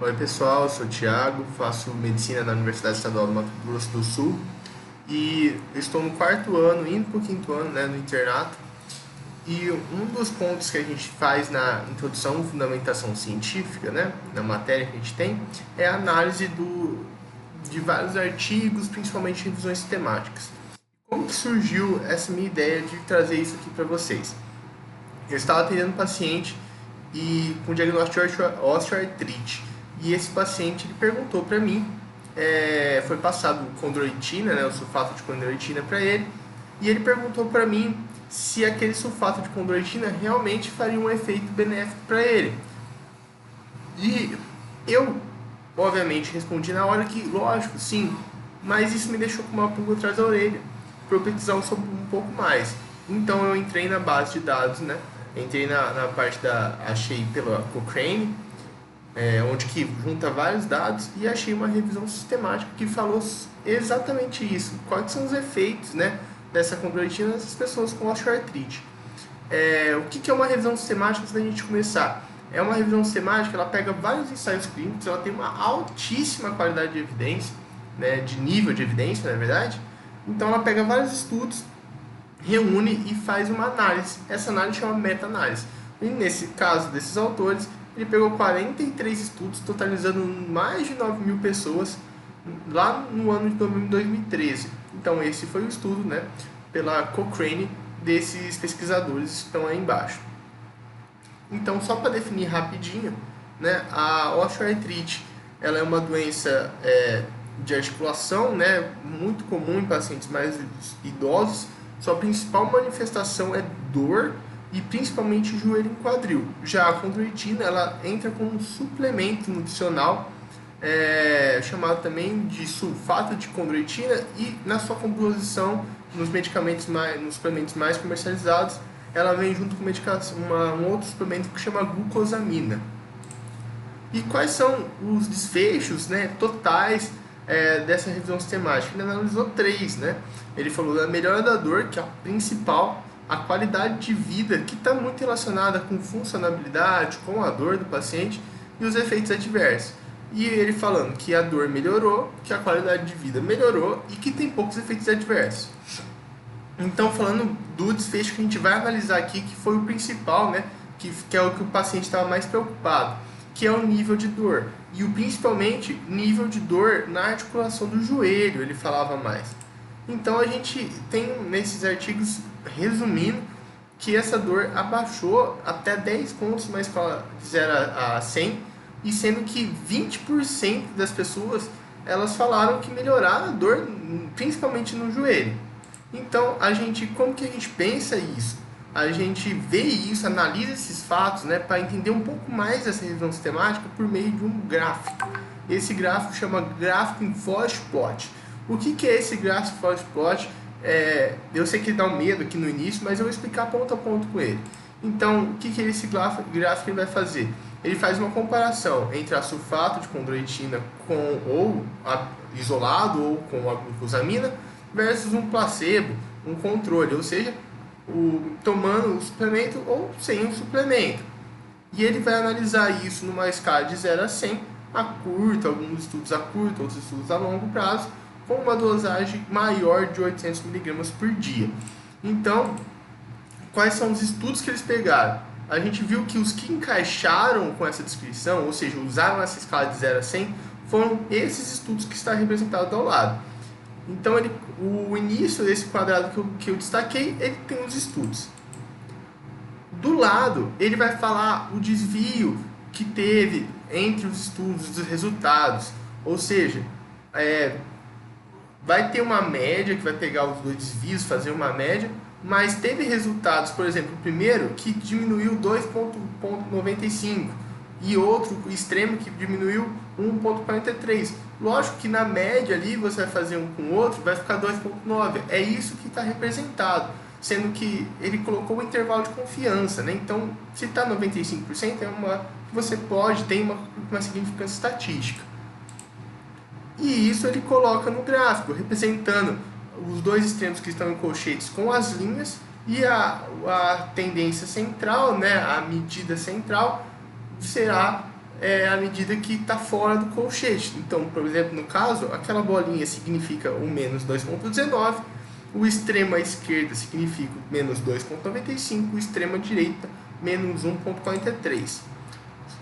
Oi pessoal, eu sou o Thiago, faço medicina na Universidade Estadual do Mato Grosso do Sul e estou no quarto ano, indo para o quinto ano, né, no internato. E um dos pontos que a gente faz na introdução e fundamentação científica, né, na matéria que a gente tem, é a análise de vários artigos, principalmente revisões temáticas. Como que surgiu essa minha ideia de trazer isso aqui para vocês? Eu estava atendendo um paciente com diagnóstico de osteoartrite. E esse paciente ele perguntou para mim, foi passado condroitina, né, o sulfato de condroitina para ele, e ele perguntou para mim se aquele sulfato de condroitina realmente faria um efeito benéfico para ele. E eu, obviamente, respondi na hora que, lógico, sim, mas isso me deixou com uma pulga atrás da orelha, para eu pesquisar um pouco mais. Então eu entrei na base de dados, né? Entrei na parte achei pela Cochrane, onde que junta vários dados, e achei uma revisão sistemática que falou exatamente isso. Quais são os efeitos, né, dessa condroitina nessas pessoas com osteoartrite. O que é uma revisão sistemática antes da gente começar? É uma revisão sistemática, ela pega vários ensaios clínicos, ela tem uma altíssima qualidade de evidência, né, de nível de evidência, na verdade. Então ela pega vários estudos, reúne e faz uma análise. Essa análise chama meta-análise. E nesse caso desses autores, ele pegou 43 estudos, totalizando mais de 9 mil pessoas, lá no ano de 2013. Então esse foi o estudo, né, pela Cochrane, desses pesquisadores que estão aí embaixo. Então, só para definir rapidinho, né, a osteoartrite ela é uma doença de articulação, né, muito comum em pacientes mais idosos. Sua principal manifestação é dor e principalmente joelho e quadril. Já a condroitina ela entra como um suplemento nutricional chamado também de sulfato de condroitina, e na sua composição nos nos suplementos mais comercializados, ela vem junto com um outro suplemento que chama glucosamina. E quais são os desfechos, né, totais dessa revisão sistemática? Ele analisou três, né? Ele falou da melhora da dor, que é a principal, a qualidade de vida, que está muito relacionada com funcionalidade, com a dor do paciente, e os efeitos adversos. E ele falando que a dor melhorou, que a qualidade de vida melhorou e que tem poucos efeitos adversos. Então, falando do desfecho que a gente vai analisar aqui, que foi o principal, né, que é o que o paciente estava mais preocupado, que é o nível de dor. E principalmente nível de dor na articulação do joelho, ele falava mais. Então a gente tem nesses artigos, resumindo, que essa dor abaixou até 10 pontos na escala de 0 a 100, e sendo que 20% das pessoas elas falaram que melhoraram a dor, principalmente no joelho. Então, como que a gente pensa isso? A gente vê isso, analisa esses fatos, né, para entender um pouco mais dessa revisão sistemática por meio de um gráfico. Esse gráfico chama gráfico em Forest Plot. O que é esse gráfico em Forest Plot? Eu sei que dá um medo aqui no início, mas eu vou explicar ponto a ponto com ele. Então, o que esse gráfico ele vai fazer? Ele faz uma comparação entre a sulfato de condroitina isolado ou com a glucosamina versus um placebo, um controle, ou seja, tomando o suplemento ou sem o suplemento. E ele vai analisar isso numa escala de 0 a 100, a curto, alguns estudos a curto, outros estudos a longo prazo, com uma dosagem maior de 800 mg por dia. Então, quais são os estudos que eles pegaram? A gente viu que os que encaixaram com essa descrição, ou seja, usaram essa escala de 0 a 100, foram esses estudos que está representado ao lado. Então, o início desse quadrado que eu destaquei, ele tem os estudos. Do lado, ele vai falar o desvio que teve entre os estudos dos resultados. Ou seja, vai ter uma média que vai pegar os dois desvios, fazer uma média, mas teve resultados, por exemplo, o primeiro que diminuiu 2,95 e outro extremo que diminuiu 1,43. Lógico que na média ali você vai fazer um com o outro, vai ficar 2,9. É isso que está representado, sendo que ele colocou o intervalo de confiança, né? Então, se está 95%, você pode ter uma significância estatística. E isso ele coloca no gráfico, representando os dois extremos que estão em colchetes com as linhas e a tendência central, né, a medida central será à medida que está fora do colchete. Então, por exemplo, no caso, aquela bolinha significa o menos 2,19, o extremo à esquerda significa menos 2,95, o extremo à direita menos 1,43.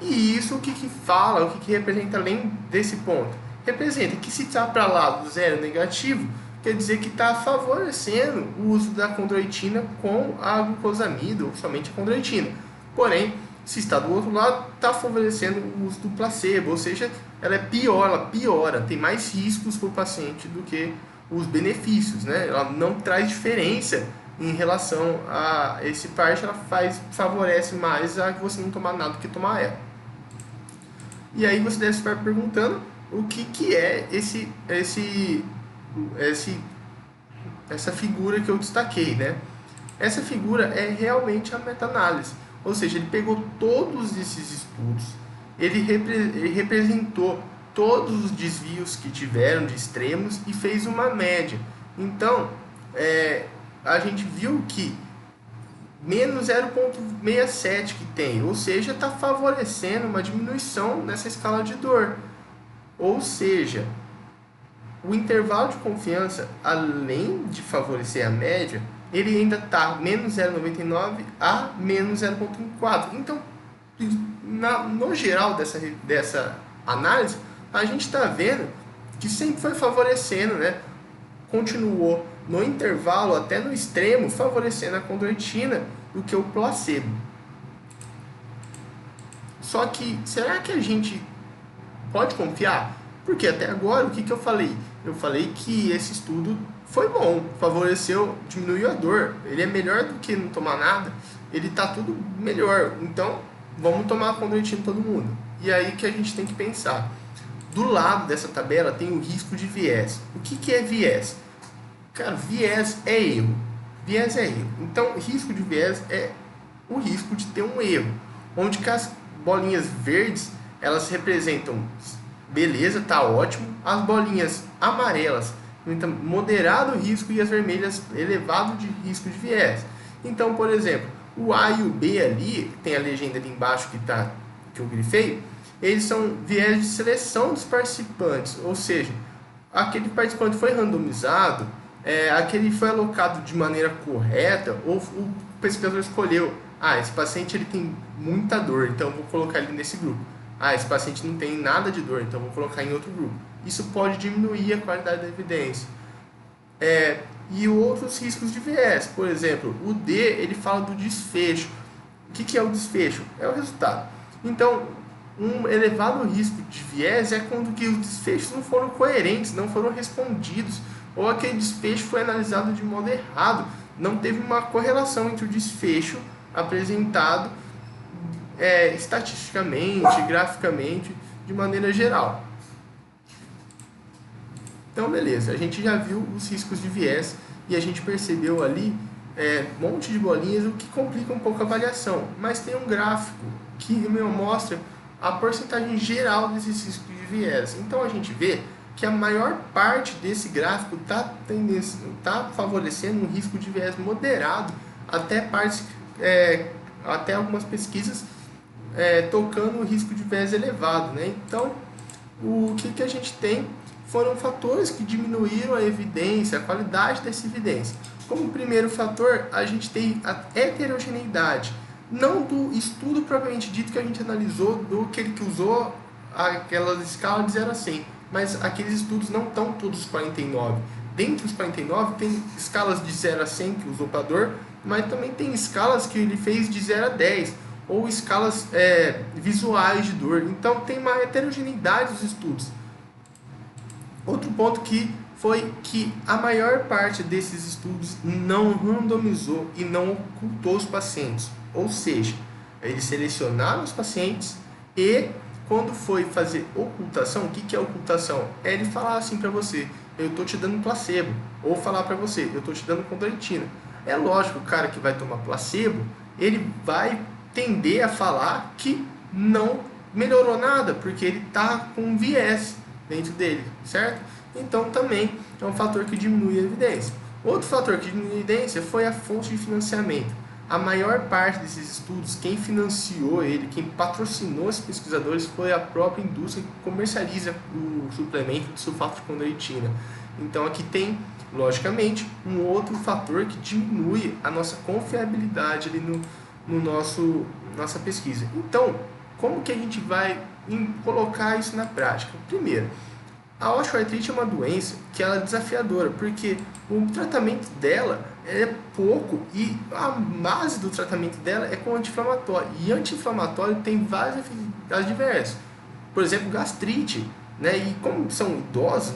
E isso o que fala, o que representa além desse ponto? Representa que se está para lá do zero negativo, quer dizer que está favorecendo o uso da condroitina com a glucosamida, ou somente a condroitina. Porém, se está do outro lado, está favorecendo o uso do placebo, ou seja, ela piora, tem mais riscos para o paciente do que os benefícios, né? Ela não traz diferença em relação a esse parte, ela favorece mais a você não tomar nada do que tomar ela. E aí você deve estar perguntando o que é essa figura que eu destaquei, né? Essa figura é realmente a meta-análise, ou seja, ele pegou todos esses estudos, ele representou todos os desvios que tiveram de extremos e fez uma média. Então, a gente viu que menos 0,67 que tem, ou seja, está favorecendo uma diminuição nessa escala de dor. Ou seja, o intervalo de confiança, além de favorecer a média, ele ainda está menos 0,99 a menos 0,4. Então, no geral dessa análise, a gente está vendo que sempre foi favorecendo, né? Continuou no intervalo até no extremo, favorecendo a condroitina do que o placebo. Só que, será que a gente pode confiar? Porque até agora, o que eu falei? Eu falei que esse estudo foi bom, favoreceu, diminuiu a dor. Ele é melhor do que não tomar nada, ele está tudo melhor. Então, vamos tomar a condroitina todo mundo. E aí que a gente tem que pensar. Do lado dessa tabela tem o risco de viés. O que é viés? Cara, viés é erro. Viés é erro. Então, risco de viés é o risco de ter um erro. Onde que as bolinhas verdes, elas representam, beleza, tá ótimo. As bolinhas amarelas, então, moderado risco, e as vermelhas, elevado de risco de viés. Então, por exemplo, o A e o B ali, tem a legenda ali embaixo que eu grifei, eles são viés de seleção dos participantes, ou seja, aquele participante foi randomizado, aquele foi alocado de maneira correta, ou o pesquisador escolheu, esse paciente ele tem muita dor, então eu vou colocar ele nesse grupo. Esse paciente não tem nada de dor, então eu vou colocar em outro grupo. Isso pode diminuir a qualidade da evidência. E outros riscos de viés, por exemplo, o D, ele fala do desfecho. O que é o desfecho? É o resultado. Então, um elevado risco de viés é quando que os desfechos não foram coerentes, não foram respondidos, ou aquele desfecho foi analisado de modo errado, não teve uma correlação entre o desfecho apresentado estatisticamente, graficamente, de maneira geral. Então, beleza, a gente já viu os riscos de viés e a gente percebeu ali um monte de bolinhas, o que complica um pouco a avaliação. Mas tem um gráfico que mostra a porcentagem geral desses riscos de viés. Então, a gente vê que a maior parte desse gráfico está favorecendo um risco de viés moderado, até algumas pesquisas tocando o risco de viés elevado, né? Então, o que a gente tem foram fatores que diminuíram a evidência, a qualidade dessa evidência. Como primeiro fator, a gente tem a heterogeneidade, não do estudo propriamente dito que a gente analisou, do que ele usou aquela escala de 0 a 100, mas aqueles estudos não estão todos 49. Dentre os 49 tem escalas de 0 a 100 que usou para dor, mas também tem escalas que ele fez de 0 a 10, ou escalas visuais de dor. Então tem uma heterogeneidade dos estudos. Outro ponto foi que a maior parte desses estudos não randomizou e não ocultou os pacientes. Ou seja, eles selecionaram os pacientes e quando foi fazer ocultação, o que é ocultação? É ele falar assim para você, eu estou te dando placebo, ou falar para você, eu estou te dando condroitina. É lógico, o cara que vai tomar placebo, ele vai tender a falar que não melhorou nada, porque ele está com um viés dentro dele, certo? Então também é um fator que diminui a evidência. Outro fator que diminui a evidência foi a fonte de financiamento. A maior parte desses estudos, quem financiou ele, quem patrocinou esses pesquisadores foi a própria indústria que comercializa o suplemento de sulfato de condroitina. Então aqui tem, logicamente, um outro fator que diminui a nossa confiabilidade ali no nossa pesquisa. Então, como que a gente vai colocar isso na prática? Primeiro, a osteoartrite é uma doença que ela é desafiadora, porque o tratamento dela é pouco e a base do tratamento dela é com anti-inflamatório. E anti-inflamatório tem vários efeitos adversos. Por exemplo, gastrite, né? E como são idosos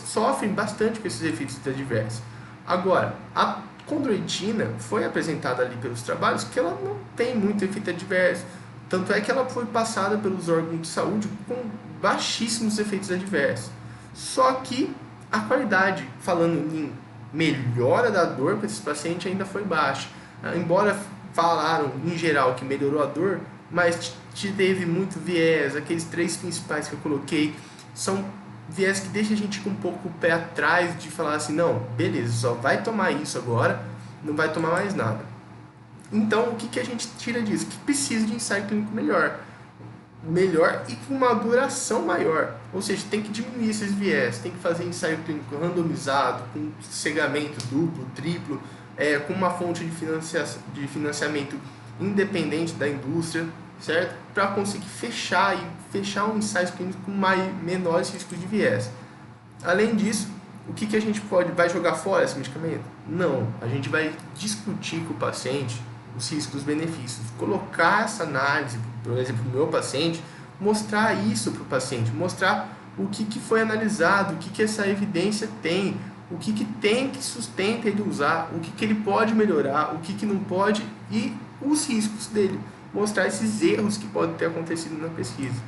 sofrem bastante com esses efeitos adversos. Agora, a condroitina foi apresentada ali pelos trabalhos que ela não tem muito efeito adverso. Tanto é que ela foi passada pelos órgãos de saúde com baixíssimos efeitos adversos. Só que a qualidade, falando em melhora da dor para esses pacientes, ainda foi baixa. Embora falaram em geral que melhorou a dor, mas teve muito viés. Aqueles 3 principais que eu coloquei são viés que deixam a gente com um pouco o pé atrás de falar assim, não, beleza, só vai tomar isso agora, não vai tomar mais nada. Então, o que a gente tira disso? Que precisa de ensaio clínico melhor e com uma duração maior. Ou seja, tem que diminuir esses viés, tem que fazer ensaio clínico randomizado, com cegamento duplo, triplo, com uma fonte de financiamento independente da indústria, certo? Para conseguir fechar um ensaio clínico com menores riscos de viés. Além disso, o que a gente vai jogar fora esse medicamento? Não, a gente vai discutir com o paciente os riscos e os benefícios, colocar essa análise, por exemplo, no meu paciente, mostrar isso para o paciente, mostrar o que foi analisado, o que essa evidência tem, o que tem que sustenta ele usar, o que ele pode melhorar, o que não pode e os riscos dele, mostrar esses erros que podem ter acontecido na pesquisa.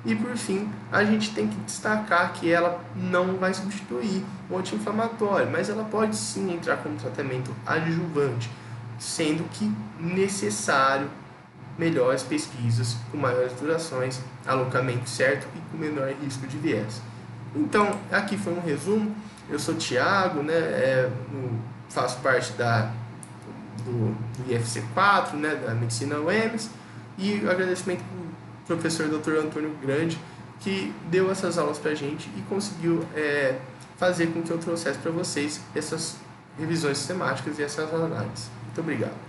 E por fim, a gente tem que destacar que ela não vai substituir o anti-inflamatório, mas ela pode sim entrar como tratamento adjuvante, sendo que necessário melhores pesquisas com maiores durações, alocamento certo e com menor risco de viés. Então, aqui foi um resumo. Eu sou Thiago, né, faço parte do IFC 4, né, da Medicina UEMS, e agradecimento para o professor Dr. Antônio Grande, que deu essas aulas para a gente e conseguiu fazer com que eu trouxesse para vocês essas revisões sistemáticas e essas análises. Muito obrigado.